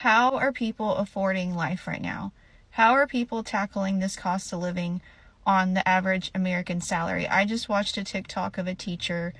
How are people affording life right now? How are people tackling this cost of living on the average American salary? I just watched a TikTok of a teacher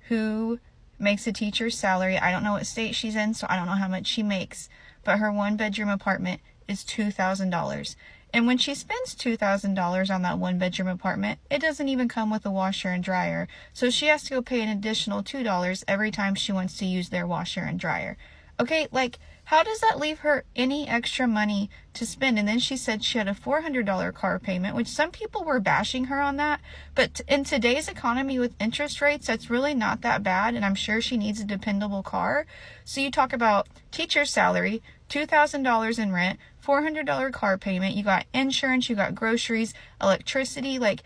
who makes a teacher's salary. I don't know what state she's in, so I don't know how much she makes, but her one bedroom apartment is $2,000. And when she spends $2,000 on that one bedroom apartment, it doesn't even come with a washer and dryer. So she has to go pay an additional $2 every time she wants to use their washer and dryer. Okay, like, how does that leave her any extra money to spend? And then she said she had a $400 car payment, which some people were bashing her on that. But in today's economy with interest rates, that's really not that bad. And I'm sure she needs a dependable car. So you talk about teacher's salary, $2,000 in rent, $400 car payment. You got insurance, you got groceries, electricity. Like,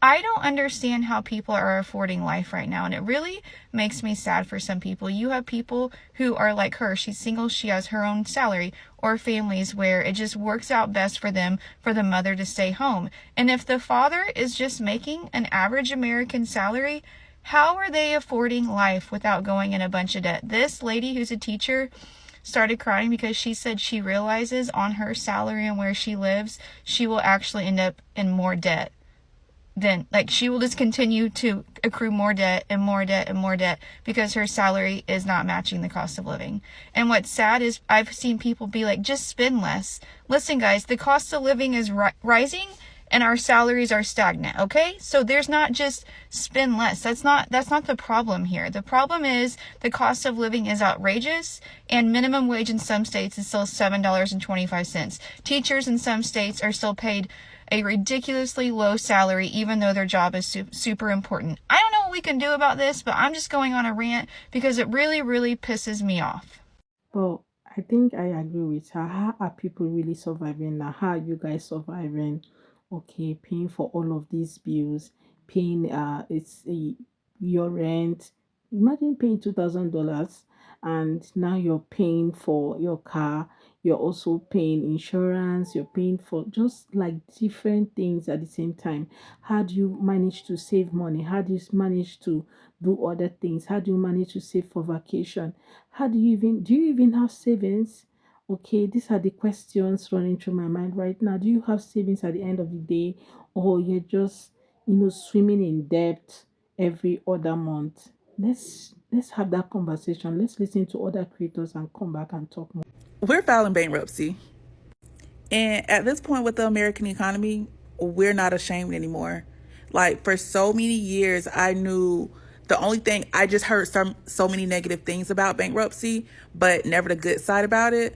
I don't understand how people are affording life right now, and it really makes me sad for some people. You have people who are like her. She's single, she has her own salary, or families where it just works out best for them for the mother to stay home. And if the father is just making an average American salary, how are they affording life without going in a bunch of debt? This lady who's a teacher started crying because she said she realizes on her salary and where she lives, she will actually end up in more debt. Then, like, she will just continue to accrue more debt and more debt and more debt because her salary is not matching the cost of living. And what's sad is I've seen people be like, just spend less. Listen, guys, the cost of living is rising and our salaries are stagnant, okay? So there's not just spend less. That's not the problem here. The problem is the cost of living is outrageous, and minimum wage in some states is still $7.25. Teachers in some states are still paid a ridiculously low salary, even though their job is super important. I don't know what we can do about this, but I'm just going on a rant because it really, really pisses me off. Well, I think I agree with her. How are people really surviving now? How are you guys surviving? Okay, paying for all of these bills, paying your rent. Imagine paying $2,000 and now you're paying for your car. You're also paying insurance. You're paying for just like different things at the same time. How do you manage to save money? How do you manage to do other things? How do you manage to save for vacation? How do you even have savings? Okay, these are the questions running through my mind right now. Do you have savings at the end of the day, or you're just, swimming in debt every other month? Let's have that conversation. Let's listen to other creators and come back and talk more. We're filing bankruptcy. And at this point with the American economy, we're not ashamed anymore. Like, for so many years, I knew the only thing, I just heard so many negative things about bankruptcy, but never the good side about it.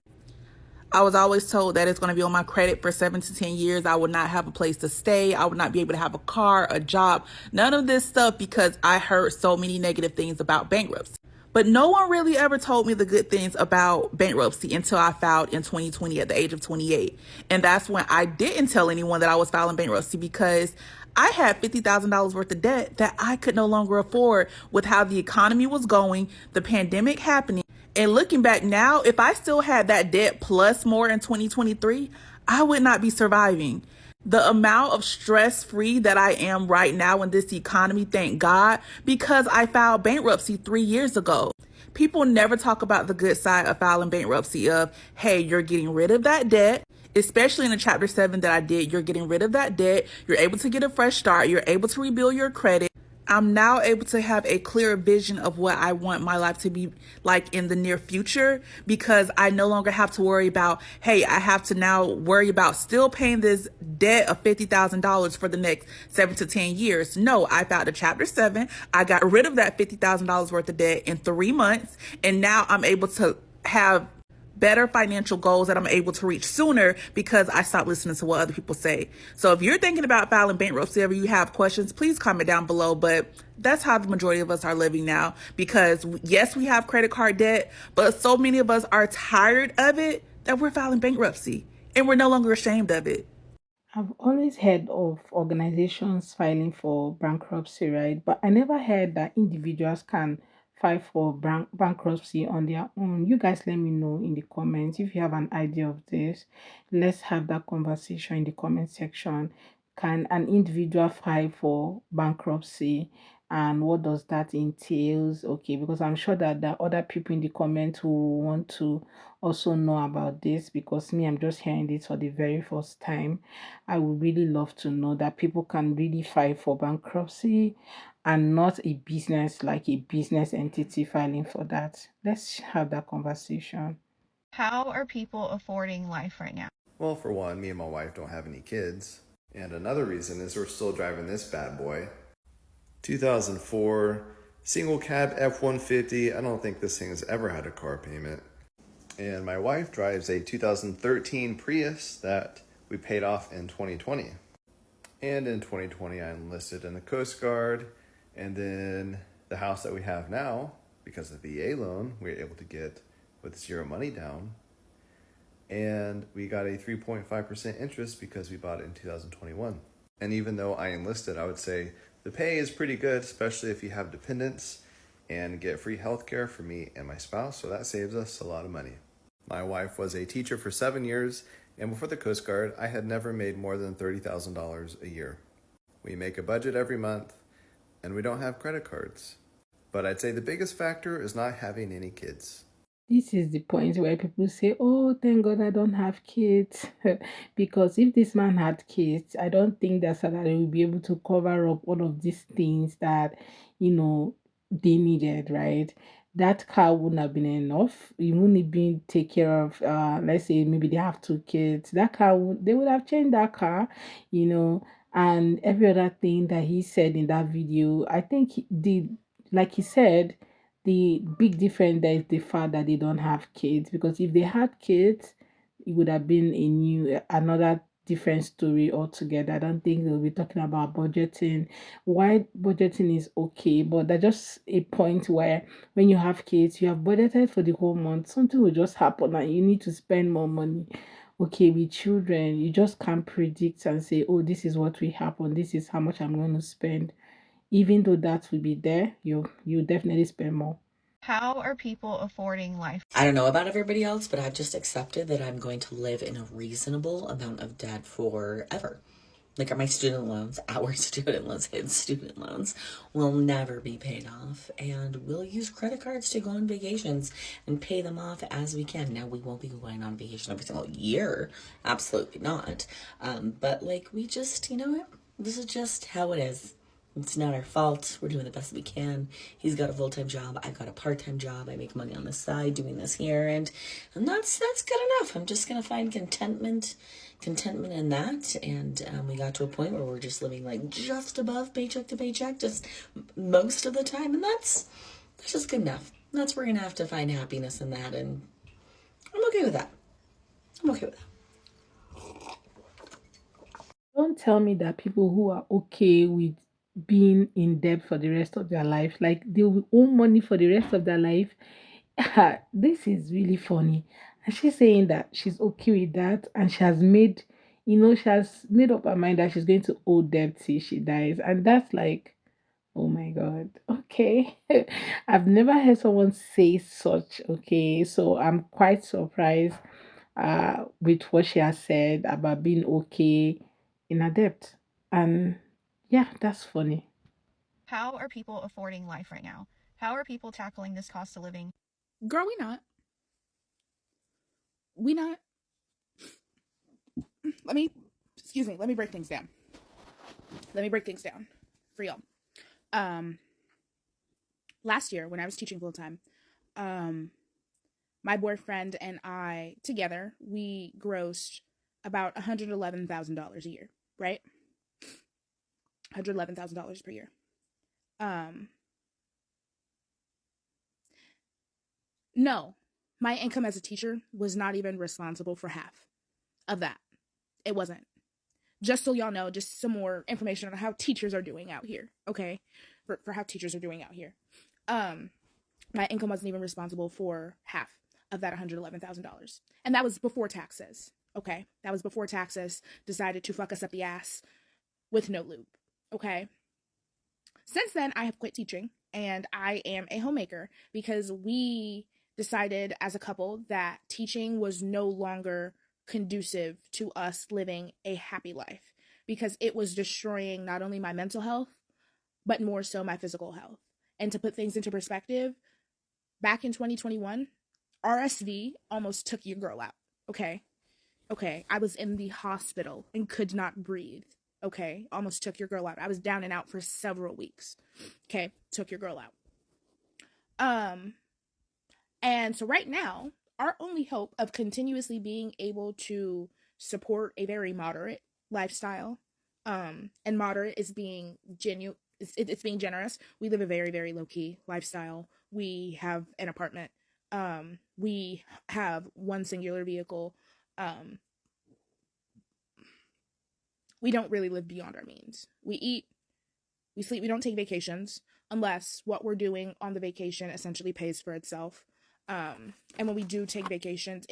I was always told that it's going to be on my credit for 7 to 10 years. I would not have a place to stay. I would not be able to have a car, a job, none of this stuff, because I heard so many negative things about bankruptcy. But no one really ever told me the good things about bankruptcy until I filed in 2020 at the age of 28. And that's when I didn't tell anyone that I was filing bankruptcy, because I had $50,000 worth of debt that I could no longer afford with how the economy was going, the pandemic happening. And looking back now, if I still had that debt plus more in 2023, I would not be surviving. The amount of stress free that I am right now in this economy, thank God, because I filed bankruptcy 3 years ago. People never talk about the good side of filing bankruptcy of, hey, you're getting rid of that debt. Especially in the chapter 7 that I did, you're getting rid of that debt. You're able to get a fresh start. You're able to rebuild your credit. I'm now able to have a clear vision of what I want my life to be like in the near future, because I no longer have to worry about, hey, I have to now worry about still paying this debt of $50,000 for the next 7 to 10 years. No, I filed a chapter 7. I got rid of that $50,000 worth of debt in 3 months. And now I'm able to have better financial goals that I'm able to reach sooner because I stopped listening to what other people say. So if you're thinking about filing bankruptcy or you have questions, please comment down below. But that's how the majority of us are living now, because yes, we have credit card debt, but so many of us are tired of it that we're filing bankruptcy and we're no longer ashamed of it. I've always heard of organizations filing for bankruptcy, right? But I never heard that individuals can file for bankruptcy on their own. You guys let me know in the comments if you have an idea of this. Let's have that conversation in the comment section. Can an individual file for bankruptcy? and what does that entails? Okay, because I'm sure that there are other people in the comments who want to also know about this, because me, I'm just hearing this for the very first time. I would really love to know that people can really file for bankruptcy and not a business, like a business entity filing for that. Let's have that conversation. How are people affording life right now? Well, for one, me and my wife don't have any kids. And another reason is we're still driving this bad boy. 2004 single cab F 150. I don't think this thing has ever had a car payment. And my wife drives a 2013 Prius that we paid off in 2020. And in 2020, I enlisted in the Coast Guard. And then the house that we have now, because of the VA loan, we were able to get with zero money down. And we got a 3.5% interest because we bought it in 2021. And even though I enlisted, I would say the pay is pretty good, especially if you have dependents, and get free health care for me and my spouse. So that saves us a lot of money. My wife was a teacher for 7 years, and before the Coast Guard, I had never made more than $30,000 a year. We make a budget every month, and we don't have credit cards. But I'd say the biggest factor is not having any kids. This is the point where people say, "Oh, thank God I don't have kids." Because if this man had kids, I don't think that salary will be able to cover up all of these things that, you know, they needed, right? That car wouldn't have been enough. It wouldn't have been take care of, let's say maybe they have two kids. That car, they would have changed that car, you know, and every other thing that he said in that video. I think like he said, the big difference there is the fact that they don't have kids, because if they had kids, it would have been another different story altogether. I don't think they'll be talking about budgeting. Why budgeting is okay, but there's just a point where when you have kids, you have budgeted for the whole month, something will just happen and you need to spend more money. Okay, with children, you just can't predict and say, oh, this is what will happen, this is how much I'm going to spend. Even though that will be there, you definitely spend more. How are people affording life? I don't know about everybody else, but I've just accepted that I'm going to live in a reasonable amount of debt forever. Like my student loans, our student loans, his student loans will never be paid off. And we'll use credit cards to go on vacations and pay them off as we can. Now, we won't be going on vacation every single year. Absolutely not. But like, we just, you know what? This is just how it is. It's not our fault. We're doing the best we can. He's got a full-time job. I've got a part-time job. I make money on the side doing this here, and that's good enough. I'm just gonna find contentment in that. And we got to a point where we're just living like just above paycheck to paycheck, just most of the time, and that's just good enough. We're gonna have to find happiness in that, and I'm okay with that. I'm okay with that. Don't tell me that people who are okay with being in debt for the rest of their life, like they will owe money for the rest of their life. This is really funny. And she's saying that she's okay with that, and she has made up her mind that she's going to owe debt till she dies. And that's like, oh my God. Okay. I've never heard someone say such. Okay. So I'm quite surprised with what she has said about being okay in a debt. And yeah, that's funny. How are people affording life right now? How are people tackling this cost of living? Girl, we not. We not. Excuse me, let me break things down. For y'all. Last year when I was teaching full time, my boyfriend and I together, we grossed about $111,000 a year, right? $111,000 per year. No, my income as a teacher was not even responsible for half of that. It wasn't. Just so y'all know, just some more information on how teachers are doing out here, okay? For how teachers are doing out here. My income wasn't even responsible for half of that $111,000. And that was before taxes, okay? That was before taxes decided to fuck us up the ass with no lube, okay? Since then, I have quit teaching, and I am a homemaker because we decided as a couple that teaching was no longer conducive to us living a happy life, because it was destroying not only my mental health, but more so my physical health. And to put things into perspective, back in 2021, RSV almost took your girl out. Okay. Okay. I was in the hospital and could not breathe. Okay. Almost took your girl out. I was down and out for several weeks. Okay. Took your girl out. And so right now, our only hope of continuously being able to support a very moderate lifestyle, and moderate is being genuine. It's being generous. We live a very, very low key lifestyle. We have an apartment. We have one singular vehicle. Um, we don't really live beyond our means. We eat, we sleep, we don't take vacations unless what we're doing on the vacation essentially pays for itself. And when we do take vacations,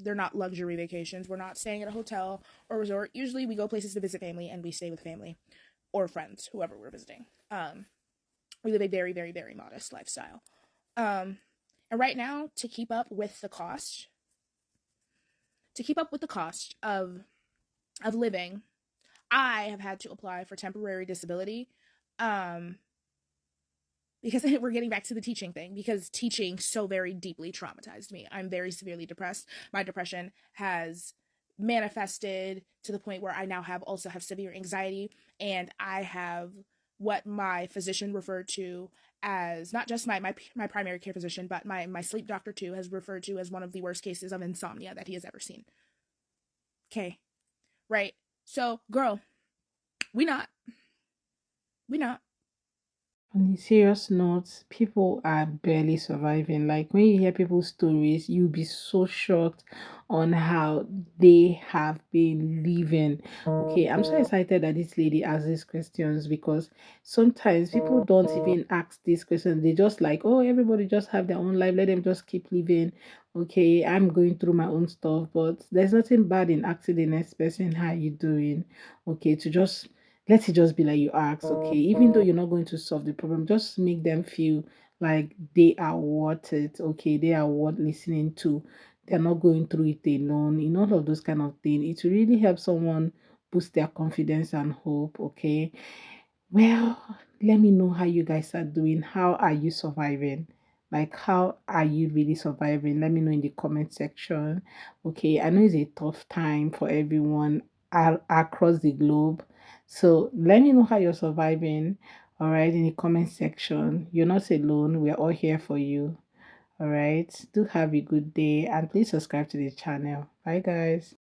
they're not luxury vacations. We're not staying at a hotel or resort. Usually we go places to visit family and we stay with family or friends, whoever we're visiting. We live a very, very, very modest lifestyle. And right now, to keep up with the cost of living, I have had to apply for temporary disability, because we're getting back to the teaching thing, because teaching so very deeply traumatized me. I'm very severely depressed. My depression has manifested to the point where I now also have severe anxiety, and I have what my physician referred to as, not just my primary care physician, but my sleep doctor too, has referred to as one of the worst cases of insomnia that he has ever seen. Okay. Right. So, girl, we not. On a serious note, people are barely surviving. Like when you hear people's stories, you'll be so shocked on how they have been living. Okay, I'm so excited that this lady asks these questions, because sometimes people don't even ask these questions. They just like, oh, everybody just have their own life. Let them just keep living. Okay, I'm going through my own stuff, but there's nothing bad in asking the next person, how you doing? Okay, to just let it just be like you ask, okay, even though you're not going to solve the problem, just make them feel like they are worth it, okay, they are worth listening to, they're not going through it alone, in all of those kind of things. It will really help someone boost their confidence and hope, okay. Well, let me know how you guys are doing. How are you surviving? Like, how are you really surviving? Let me know in the comment section. Okay, I know it's a tough time for everyone across the globe. So let me know how you're surviving. All right, in the comment section. You're not alone. We're all here for you. All right. Do have a good day and please subscribe to the channel. Bye, guys.